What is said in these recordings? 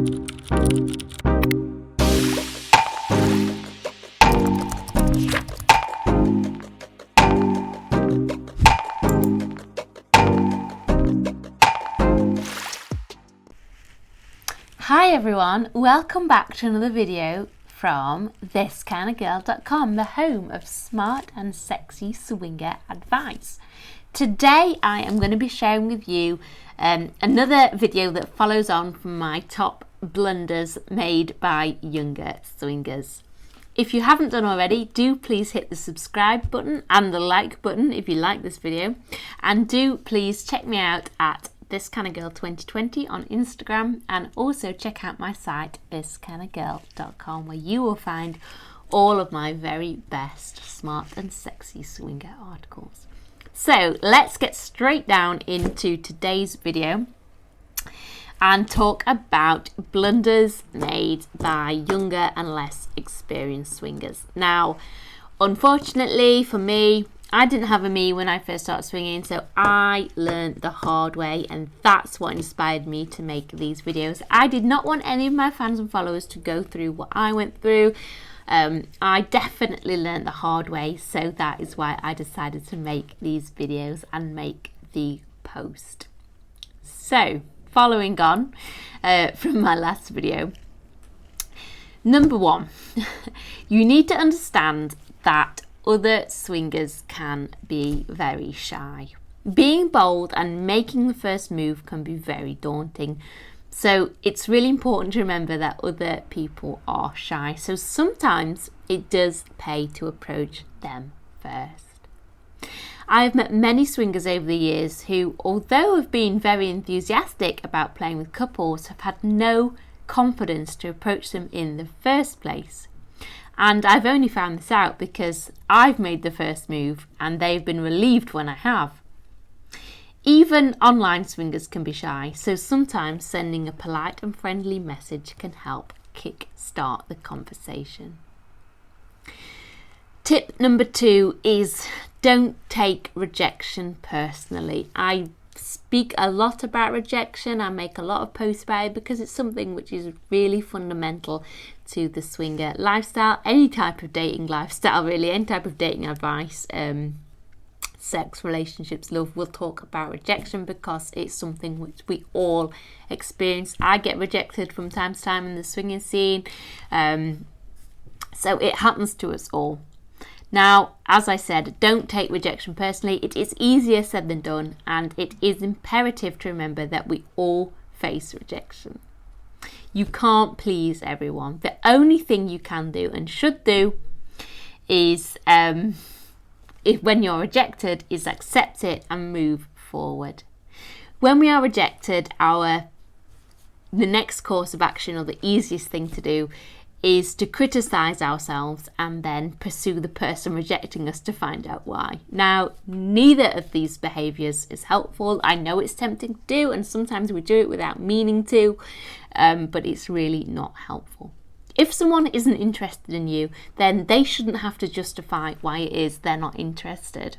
Hi everyone, welcome back to another video from ThisKindaGirl.com, the home of smart and sexy swinger advice. Today I am going to be sharing with you another video that follows on from my top blunders made by younger swingers. If you haven't done already, do please hit the subscribe button and the like button if you like this video, and do please check me out at ThisKindaGirl 2020 on Instagram, and also check out my site ThisKindaGirl.com, where you will find all of my very best smart and sexy swinger articles. So let's get straight down into today's video and talk about blunders made by younger and less experienced swingers. Now, unfortunately for me, I didn't have a me when I first started swinging, so I learned the hard way, and that's what inspired me to make these videos. I did not want any of my fans and followers to go through what I went through. I definitely learned the hard way, so that is why I decided to make these videos and make the post. So, following on from my last video, number one, you need to understand that other swingers can be very shy. Being bold and making the first move can be very daunting. So it's really important to remember that other people are shy. So sometimes it does pay to approach them first. I have met many swingers over the years who, although have been very enthusiastic about playing with couples, have had no confidence to approach them in the first place. And I've only found this out because I've made the first move and they've been relieved when I have. Even online swingers can be shy, so sometimes sending a polite and friendly message can help kick-start the conversation. Tip number 2 is don't take rejection personally. I speak a lot about rejection. I make a lot of posts about it because it's something which is really fundamental to the swinger lifestyle, any type of dating lifestyle really, any type of dating advice, sex, relationships, love. We'll talk about rejection because it's something which we all experience. I get rejected from time to time in the swinging scene, so it happens to us all. Now, as I said, don't take rejection personally. It is easier said than done, and it is imperative to remember that we all face rejection. You can't please everyone. The only thing you can do and should do is, if when you're rejected, is accept it and move forward. When we are rejected, the next course of action, or the easiest thing to do, is to criticize ourselves and then pursue the person rejecting us to find out why. Now, neither of these behaviors is helpful. I know it's tempting to do, and sometimes we do it without meaning to, but it's really not helpful. If someone isn't interested in you, then they shouldn't have to justify why it is they're not interested.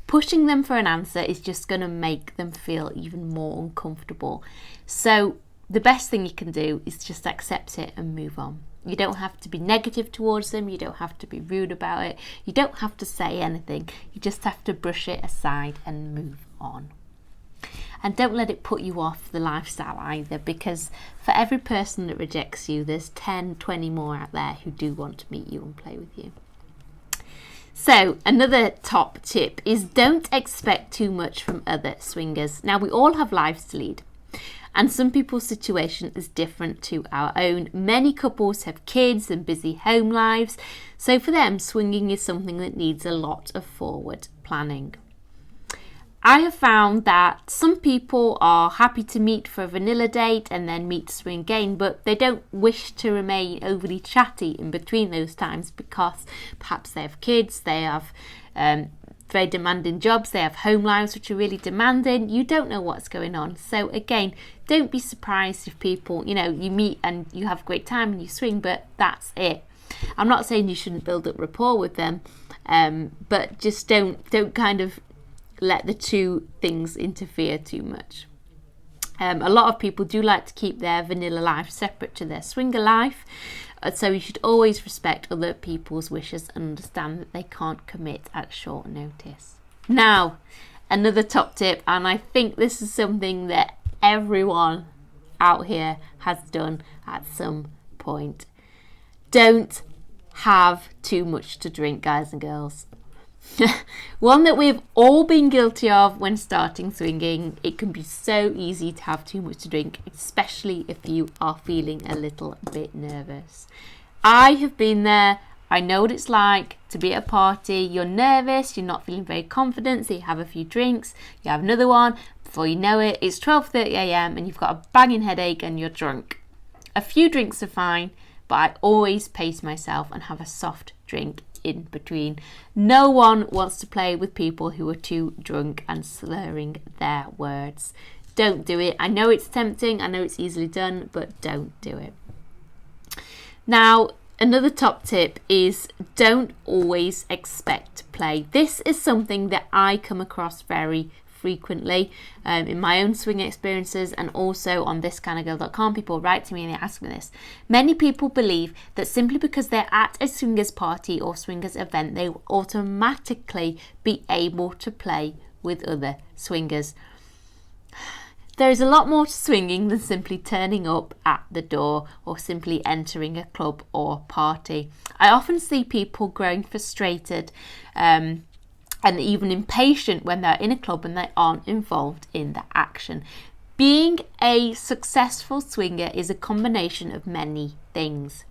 Pushing them for an answer is just going to make them feel even more uncomfortable. So the best thing you can do is just accept it and move on. You don't have to be negative towards them. You don't have to be rude about it. You don't have to say anything. You just have to brush it aside and move on. And don't let it put you off the lifestyle either, because for every person that rejects you, there's 10, 20 more out there who do want to meet you and play with you. So another top tip is don't expect too much from other swingers. Now, we all have lives to lead, and some people's situation is different to our own. Many couples have kids and busy home lives, so for them, swinging is something that needs a lot of forward planning. I have found that some people are happy to meet for a vanilla date and then meet to swing again, but they don't wish to remain overly chatty in between those times because perhaps they have kids, they have very demanding jobs, they have home lives which are really demanding. You don't know what's going on. So again, don't be surprised if people, you meet and you have a great time and you swing, but that's it. I'm not saying you shouldn't build up rapport with them, but just don't kind of let the two things interfere too much. A lot of people do like to keep their vanilla life separate to their swinger life, so you should always respect other people's wishes and understand that they can't commit at short notice. Now, another top tip, and I think this is something that everyone out here has done at some point. Don't have too much to drink, guys and girls. One that we've all been guilty of when starting swinging. It can be so easy to have too much to drink, especially if you are feeling a little bit nervous. I have been there. I know what it's like to be at a party. You're nervous, you're not feeling very confident, so you have a few drinks, you have another one. Before you know it, it's 12:30 a.m. and you've got a banging headache and you're drunk. A few drinks are fine, but I always pace myself and have a soft drink in between. No one wants to play with people who are too drunk and slurring their words. Don't do it. I know it's tempting, I know it's easily done, but don't do it. Now, another top tip is don't always expect play. This is something that I come across very frequently in my own swinging experiences, and also on ThisKindaGirl.com. People write to me and they ask me this. Many people believe that simply because they're at a swingers party or swingers event, they will automatically be able to play with other swingers. There is a lot more to swinging than simply turning up at the door or simply entering a club or party. I often see people growing frustrated and even impatient when they're in a club and they aren't involved in the action. Being a successful swinger is a combination of many things.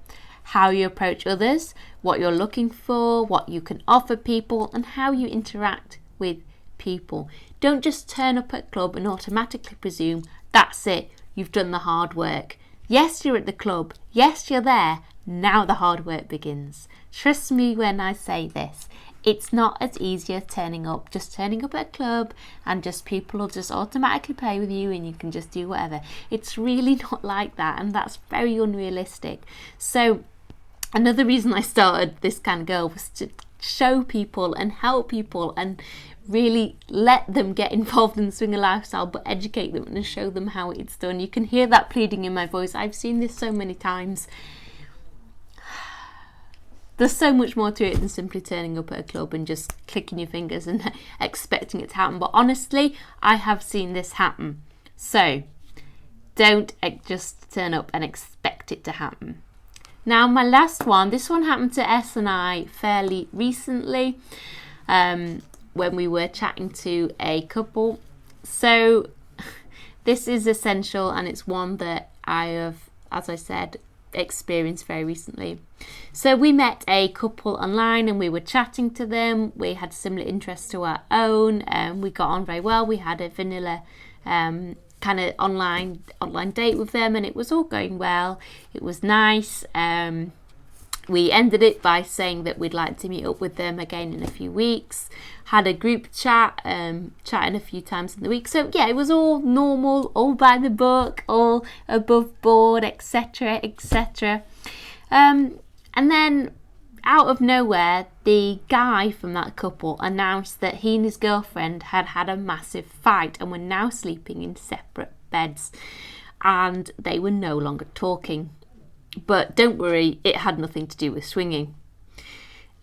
How you approach others, what you're looking for, what you can offer people, and how you interact with people. Don't just turn up at a club and automatically presume that's it, you've done the hard work. Yes, you're at the club. Yes, you're there. Now the hard work begins. Trust me when I say this. It's not as easy as turning up at a club and just people will just automatically play with you and you can just do whatever. It's really not like that, and that's very unrealistic. So another reason I started This Kind of Girl was to show people and help people and really let them get involved in the swinger lifestyle, but educate them and show them how it's done. You can hear that pleading in my voice. I've seen this so many times. There's so much more to it than simply turning up at a club and just clicking your fingers and expecting it to happen. But honestly, I have seen this happen. So don't just turn up and expect it to happen. Now, my last one, this one happened to S and I fairly recently when we were chatting to a couple. So this is essential, and it's one that I have, as I said, experienced very recently. So we met a couple online and we were chatting to them. We had similar interests to our own, and we got on very well. We had a vanilla kind of online date with them, and it was all going well. It was nice. We ended it by saying that we'd like to meet up with them again in a few weeks. Had a group chat, chatting a few times in the week. So yeah, it was all normal, all by the book, all above board, etc., etc. And then out of nowhere, the guy from that couple announced that he and his girlfriend had had a massive fight and were now sleeping in separate beds, and they were no longer talking. But don't worry, it had nothing to do with swinging.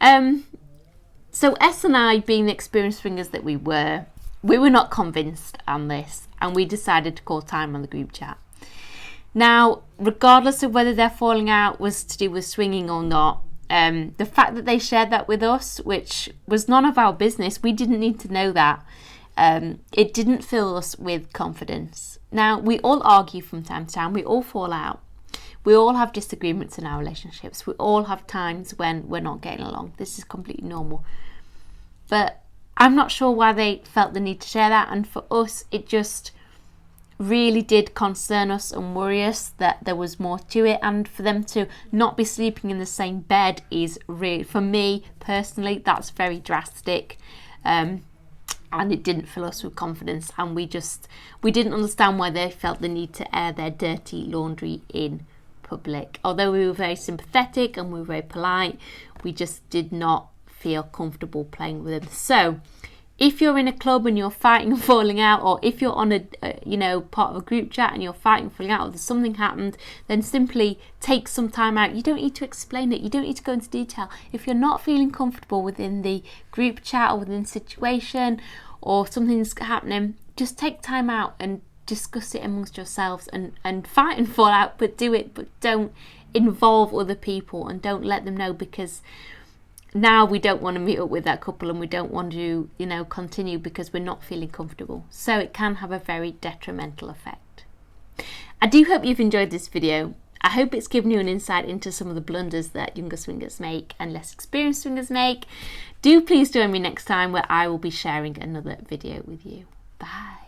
So S and I, being the experienced swingers that we were not convinced on this, and we decided to call time on the group chat. Now, regardless of whether their falling out was to do with swinging or not, the fact that they shared that with us, which was none of our business, we didn't need to know that, it didn't fill us with confidence. Now, we all argue from time to time, we all fall out. We all have disagreements in our relationships. We all have times when we're not getting along. This is completely normal. But I'm not sure why they felt the need to share that. And for us, it just really did concern us and worry us that there was more to it. And for them to not be sleeping in the same bed is really, for me personally, that's very drastic. And it didn't fill us with confidence. And we didn't understand why they felt the need to air their dirty laundry in public. Although we were very sympathetic and we were very polite, we just did not feel comfortable playing with them. So If you're in a club and you're fighting and falling out, or if you're on a part of a group chat and you're fighting and falling out, or there's something happened, then simply take some time out. You don't need to explain it. You don't need to go into detail. If you're not feeling comfortable within the group chat or within the situation, or something's happening, just take time out and discuss it amongst yourselves, and fight and fall out, but do it, but don't involve other people and don't let them know, because now we don't want to meet up with that couple and we don't want to, continue because we're not feeling comfortable. So it can have a very detrimental effect. I do hope you've enjoyed this video. I hope it's given you an insight into some of the blunders that younger swingers make and less experienced swingers make. Do please join me next time, where I will be sharing another video with you. Bye.